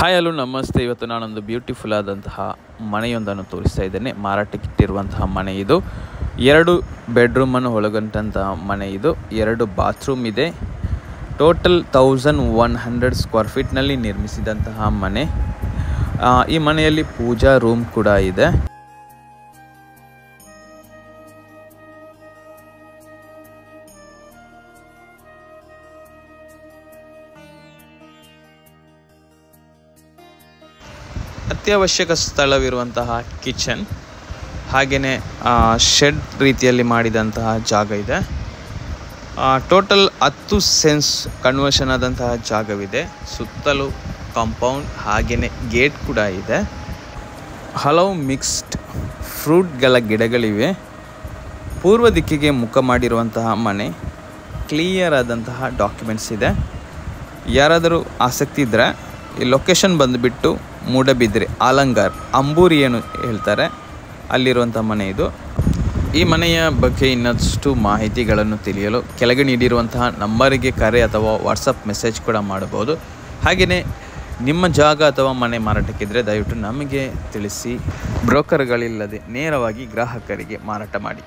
Hi hello ನಮಸ್ತೆ. ಇವತ್ತು ನಾನೊಂದು ಬ್ಯೂಟಿಫುಲ್ ಆದಂತಹ ಮನೆಯೊಂದನ್ನು ತೋರಿಸ್ತಾ ಇದ್ದೇನೆ. ಮಾರಾಟಕ್ಕಿಟ್ಟಿರುವಂತಹ ಮನೆ ಇದು. 2 ಬೆಡ್ರೂಮನ್ನು ಒಳಗೊಂಡಂತಹ ಮನೆ ಇದು. 2 ಬಾತ್ರೂಮ್ ಇದೆ. ಟೋಟಲ್ 1100 ಸ್ಕ್ವೇರ್ ಫೀಟ್ನಲ್ಲಿ ನಿರ್ಮಿಸಿದಂತಹ ಮನೆ. ಈ ಮನೆಯಲ್ಲಿ ಪೂಜಾ ರೂಮ್ ಕೂಡ ಇದೆ. ಅತ್ಯವಶ್ಯಕ ಸ್ಥಳವಿರುವಂತಹ ಕಿಚನ್, ಹಾಗೆಯೇ ಶೆಡ್ ರೀತಿಯಲ್ಲಿ ಮಾಡಿದಂತಹ ಜಾಗ ಇದೆ. ಟೋಟಲ್ 10 ಸೆನ್ಸ್ ಕನ್ವರ್ಷನ್ ಆದಂತಹ ಜಾಗವಿದೆ. ಸುತ್ತಲೂ ಕಾಂಪೌಂಡ್ ಹಾಗೆಯೇ ಗೇಟ್ ಕೂಡ ಇದೆ. ಹಲವು ಮಿಕ್ಸ್ಡ್ ಫ್ರೂಟ್ಗಳ ಗಿಡಗಳಿವೆ. ಪೂರ್ವ ದಿಕ್ಕಿಗೆ ಮುಖ ಮಾಡಿರುವಂತಹ ಮನೆ. ಕ್ಲಿಯರ್ ಆದಂತಹ ಡಾಕ್ಯುಮೆಂಟ್ಸ್ ಇದೆ. ಯಾರಾದರೂ ಆಸಕ್ತಿ ಇದ್ದರೆ ಈ ಲೊಕೇಶನ್ ಬಂದುಬಿಟ್ಟು ಮೂಡಬಿದ್ರೆ, ಆಲಂಗಾರ್, ಅಂಬೂರಿ ಏನು ಹೇಳ್ತಾರೆ ಅಲ್ಲಿರುವಂಥ ಮನೆ ಇದು. ಈ ಮನೆಯ ಬಗ್ಗೆ ಇನ್ನಷ್ಟು ಮಾಹಿತಿಗಳನ್ನು ತಿಳಿಯಲು ಕೆಳಗೆ ನೀಡಿರುವಂತಹ ನಂಬರಿಗೆ ಕರೆ ಅಥವಾ ವಾಟ್ಸಪ್ ಮೆಸೇಜ್ ಕೂಡ ಮಾಡಬಹುದು. ಹಾಗೆಯೇ ನಿಮ್ಮ ಜಾಗ ಅಥವಾ ಮನೆ ಮಾರಾಟಕ್ಕಿದ್ದರೆ ದಯವಿಟ್ಟು ನಮಗೆ ತಿಳಿಸಿ. ಬ್ರೋಕರ್ಗಳಿಲ್ಲದೆ ನೇರವಾಗಿ ಗ್ರಾಹಕರಿಗೆ ಮಾರಾಟ ಮಾಡಿ.